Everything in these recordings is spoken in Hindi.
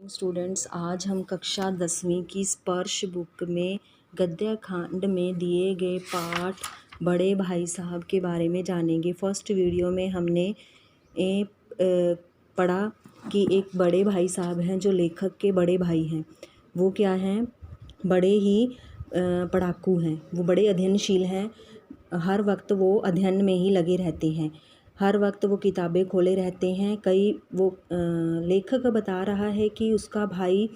स्टूडेंट्स, आज हम कक्षा 10वीं की स्पर्श बुक में गद्य खंड में दिए गए पाठ बड़े भाई साहब के बारे में जानेंगे। फर्स्ट वीडियो में हमने पढ़ा कि एक बड़े भाई साहब हैं जो लेखक के बड़े भाई हैं। वो क्या हैं? बड़े ही पढ़ाकू हैं। वो बड़े अध्ययनशील हैं। हर वक्त वो अध्ययन में ही लगे रहते हैं। हर वक्त वो किताबें खोले रहते हैं। लेखक बता रहा है कि उसका भाई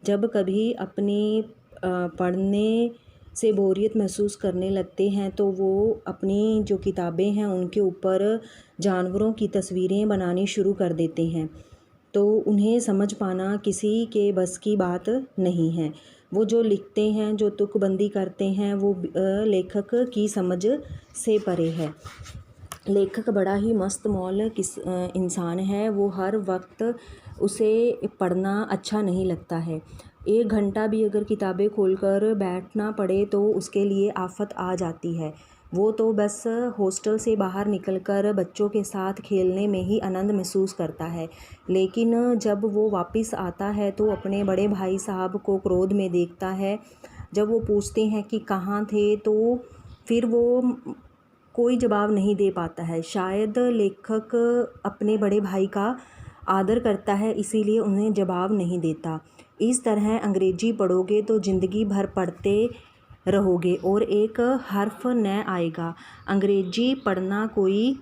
जब कभी अपनी पढ़ने से बोरियत महसूस करने लगते हैं तो वो अपनी जो किताबें हैं उनके ऊपर जानवरों की तस्वीरें बनानी शुरू कर देते हैं। तो उन्हें समझ पाना किसी के बस की बात नहीं है। वो जो लिखते हैं, जो तुकबंदी करते हैं, वो लेखक की समझ से परे है। लेखक बड़ा ही मस्त मौल इंसान है। वो हर वक्त उसे पढ़ना अच्छा नहीं लगता है। 1 घंटा भी अगर किताबें खोलकर बैठना पड़े तो उसके लिए आफत आ जाती है। वो तो बस हॉस्टल से बाहर निकलकर बच्चों के साथ खेलने में ही आनंद महसूस करता है। लेकिन जब वो वापस आता है तो अपने बड़े भाई साहब को क्रोध में देखता है। जब वो पूछते हैं कि कहाँ थे, तो फिर वो कोई जवाब नहीं दे पाता है। शायद लेखक अपने बड़े भाई का आदर करता है, इसीलिए उन्हें जवाब नहीं देता। इस तरह अंग्रेजी पढ़ोगे तो ज़िंदगी भर पढ़ते रहोगे और एक हर्फ न आएगा। अंग्रेजी पढ़ना कोई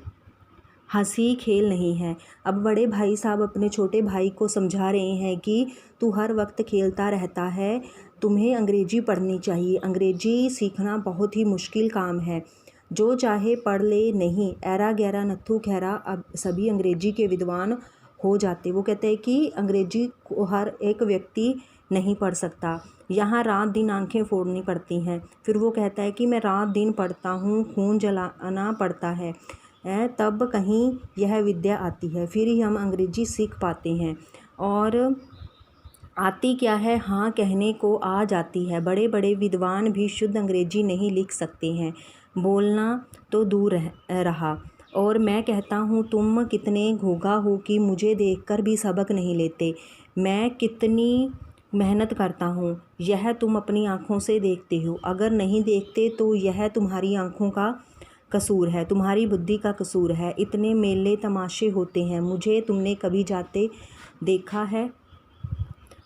हंसी खेल नहीं है। अब बड़े भाई साहब अपने छोटे भाई को समझा रहे हैं कि तू हर वक्त खेलता रहता है, तुम्हें अंग्रेजी पढ़नी चाहिए। अंग्रेजी सीखना बहुत ही मुश्किल काम है। जो चाहे पढ़ ले, नहीं ऐरा गैरा नत्थू खैरा अब सभी अंग्रेजी के विद्वान हो जाते। वो कहते हैं कि अंग्रेजी को हर एक व्यक्ति नहीं पढ़ सकता। यहाँ रात दिन आंखें फोड़नी पड़ती हैं। फिर वो कहता है कि मैं रात दिन पढ़ता हूँ, खून जलाना पड़ता है, तब कहीं यह विद्या आती है। फिर ही हम अंग्रेजी सीख पाते हैं। और आती क्या है? हाँ कहने को आ जाती है। बड़े बड़े विद्वान भी शुद्ध अंग्रेजी नहीं लिख सकते हैं, बोलना तो दूर रहा। और मैं कहता हूँ तुम कितने घोगा हो कि मुझे देखकर भी सबक नहीं लेते। मैं कितनी मेहनत करता हूँ, यह तुम अपनी आँखों से देखते हो। अगर नहीं देखते तो यह तुम्हारी आँखों का कसूर है, तुम्हारी बुद्धि का कसूर है। इतने मेले तमाशे होते हैं, मुझे तुमने कभी जाते देखा है?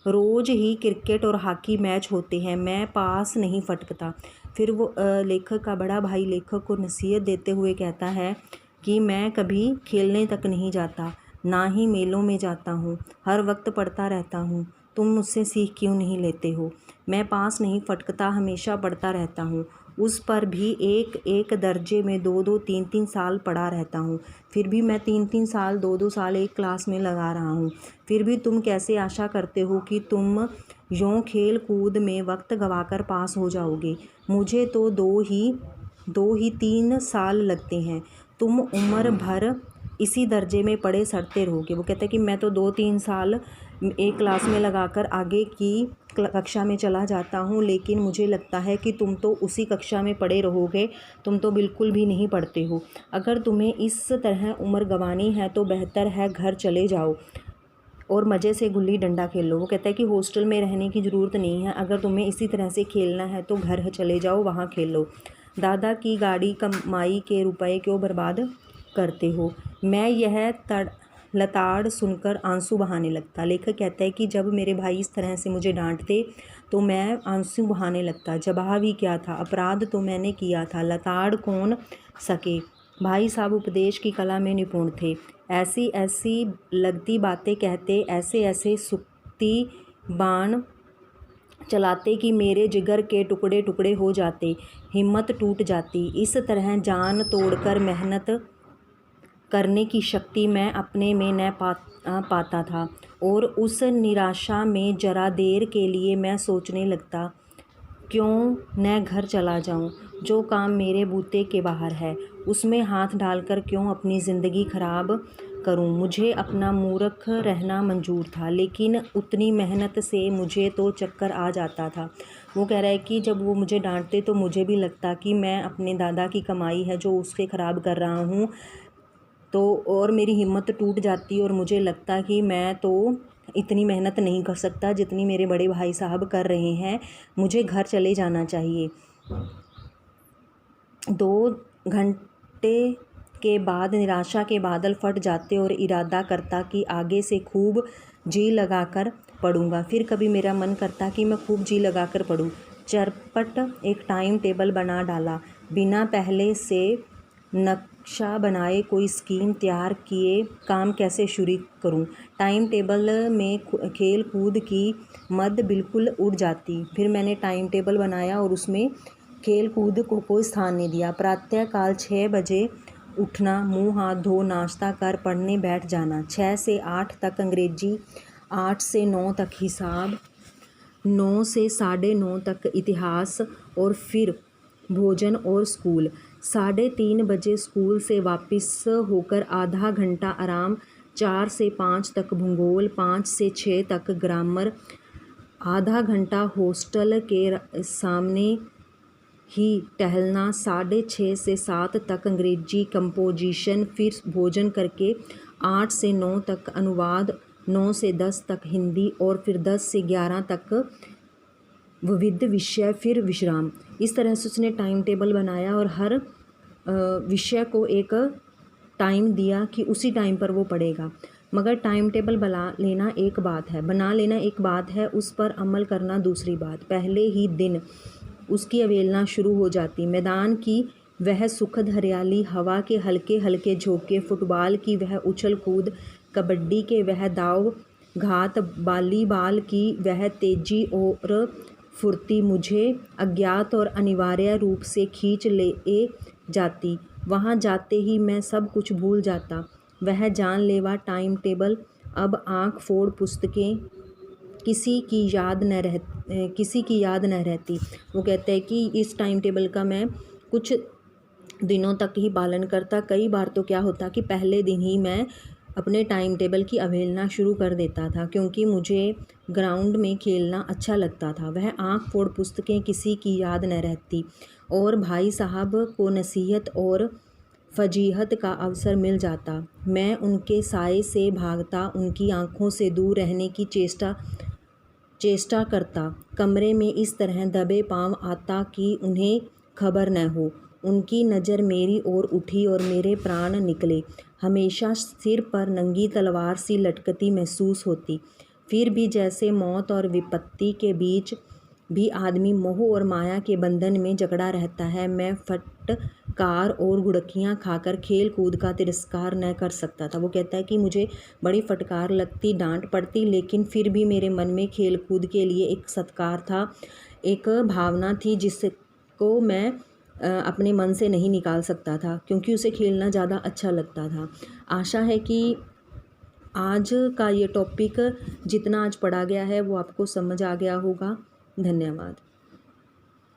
रोज़ ही क्रिकेट और हॉकी मैच होते हैं, मैं पास नहीं फटकता। फिर वो लेखक का बड़ा भाई लेखक को नसीहत देते हुए कहता है कि मैं कभी खेलने तक नहीं जाता, ना ही मेलों में जाता हूँ, हर वक्त पढ़ता रहता हूँ। तुम मुझसे सीख क्यों नहीं लेते हो? मैं पास नहीं फटकता, हमेशा पढ़ता रहता हूँ। उस पर भी एक एक दर्जे में 2-2 3-3 साल पढ़ा रहता हूँ। फिर भी मैं 3-3 साल 2-2 साल एक क्लास में लगा रहा हूँ। फिर भी तुम कैसे आशा करते हो कि तुम यूँ खेल कूद में वक्त गंवाकर पास हो जाओगे? मुझे तो 2 ही 3 साल लगते हैं। तुम उम्र भर इसी दर्जे में पढ़े सड़ते रहोगे। वो कहता है कि मैं तो 2-3 साल एक क्लास में लगाकर आगे की कक्षा में चला जाता हूँ, लेकिन मुझे लगता है कि तुम तो उसी कक्षा में पढ़े रहोगे। तुम तो बिल्कुल भी नहीं पढ़ते हो। अगर तुम्हें इस तरह उम्र गंवानी है तो बेहतर है घर चले जाओ और मज़े से गुल्ली डंडा खेल लो। वो कहता है कि हॉस्टल में रहने की ज़रूरत नहीं है। अगर तुम्हें इसी तरह से खेलना है तो घर चले जाओ, वहाँ खेल लो। दादा की गाड़ी कमाई के रुपए क्यों बर्बाद करते हो? मैं यह लताड़ सुनकर आंसू बहाने लगता। लेखक कहता है कि जब मेरे भाई इस तरह से मुझे डांटते तो मैं आंसू बहाने लगता। जवाब ही क्या था? अपराध तो मैंने किया था, लताड़ कौन सके। भाई साहब उपदेश की कला में निपुण थे। ऐसी ऐसी लगती बातें कहते, ऐसे ऐसे सुक्ति बाण चलाते कि मेरे जिगर के टुकड़े टुकड़े हो जाते, हिम्मत टूट जाती। इस तरह जान तोड़कर मेहनत करने की शक्ति मैं अपने में न पाता था। और उस निराशा में जरा देर के लिए मैं सोचने लगता, क्यों न घर चला जाऊं? जो काम मेरे बूते के बाहर है उसमें हाथ डालकर क्यों अपनी ज़िंदगी ख़राब करूं? मुझे अपना मूर्ख रहना मंजूर था, लेकिन उतनी मेहनत से मुझे तो चक्कर आ जाता था। वो कह रहा है कि जब वो मुझे डांटते तो मुझे भी लगता कि मैं अपने दादा की कमाई है जो उसके ख़राब कर रहा हूँ, तो और मेरी हिम्मत टूट जाती और मुझे लगता कि मैं तो इतनी मेहनत नहीं कर सकता जितनी मेरे बड़े भाई साहब कर रहे हैं। मुझे घर चले जाना चाहिए। 2 घंटे के बाद निराशा के बादल फट जाते और इरादा करता कि आगे से खूब जी लगाकर पढ़ूंगा। फिर कभी मेरा मन करता कि मैं खूब जी लगाकर पढूं। चरपट एक टाइम टेबल बना डाला, बिना पहले से नक्शा बनाए कोई स्कीम तैयार किए काम कैसे शुरू करूं। टाइम टेबल में खेल कूद की मद बिल्कुल उड़ जाती। फिर मैंने टाइम टेबल बनाया और उसमें खेल कूद को कोई स्थान नहीं दिया। प्रातःकाल 6 बजे उठना, मुंह हाथ धो नाश्ता कर पढ़ने बैठ जाना। 6 से 8 तक अंग्रेजी, 8 से 9 तक हिसाब, 9 से 9:30 तक इतिहास और फिर भोजन और स्कूल। 3:30 बजे स्कूल से वापस होकर आधा घंटा आराम। 4 से 5 तक भूगोल, 5 से 6 तक ग्रामर, आधा घंटा हॉस्टल के सामने ही टहलना। 6:30 से 7 तक अंग्रेजी कंपोजिशन, फिर भोजन करके 8 से 9 तक अनुवाद, 9 से 10 तक हिंदी और फिर 10 से 11 तक विविध विषय, फिर विश्राम। इस तरह से उसने टाइम टेबल बनाया और हर विषय को एक टाइम दिया कि उसी टाइम पर वो पढ़ेगा। मगर टाइम टेबल बना लेना एक बात है, उस पर अमल करना दूसरी बात। पहले ही दिन उसकी अवहेलना शुरू हो जाती। मैदान की वह सुखद हरियाली, हवा के हल्के हल्के झोंके, फुटबॉल की वह उछल कूद, कबड्डी के वह दाव घात, वॉलीबॉल की वह तेजी और फुर्ती मुझे अज्ञात और अनिवार्य रूप से खींच ले जाती। वहाँ जाते ही मैं सब कुछ भूल जाता। वह जानलेवा टाइम टेबल, अब आँख फोड़ पुस्तकें, किसी की याद न रहती। वो कहते हैं कि इस टाइम टेबल का मैं कुछ दिनों तक ही पालन करता। कई बार तो क्या होता कि पहले दिन ही मैं अपने टाइम टेबल की अवहेलना शुरू कर देता था, क्योंकि मुझे ग्राउंड में खेलना अच्छा लगता था। वह आँख फोड़ पुस्तकें, किसी की याद न रहती, और भाई साहब को नसीहत और फजीहत का अवसर मिल जाता। मैं उनके साए से भागता, उनकी आँखों से दूर रहने की चेष्टा करता, कमरे में इस तरह दबे पाँव आता कि उन्हें खबर न हो। उनकी नज़र मेरी ओर उठी और मेरे प्राण निकले। हमेशा सिर पर नंगी तलवार सी लटकती महसूस होती। फिर भी जैसे मौत और विपत्ति के बीच भी आदमी मोह और माया के बंधन में जकड़ा रहता है। मैं फटकार और गुड़कियाँ खाकर खेल कूद का तिरस्कार न कर सकता था। वो कहता है कि मुझे बड़ी फटकार लगती, डांट पड़ती, लेकिन फिर भी मेरे मन में खेल कूद के लिए एक सत्कार था, एक भावना थी जिसको मैं अपने मन से नहीं निकाल सकता था, क्योंकि उसे खेलना ज़्यादा अच्छा लगता था। आशा है कि आज का ये टॉपिक जितना आज पढ़ा गया है वो आपको समझ आ गया होगा। धन्यवाद।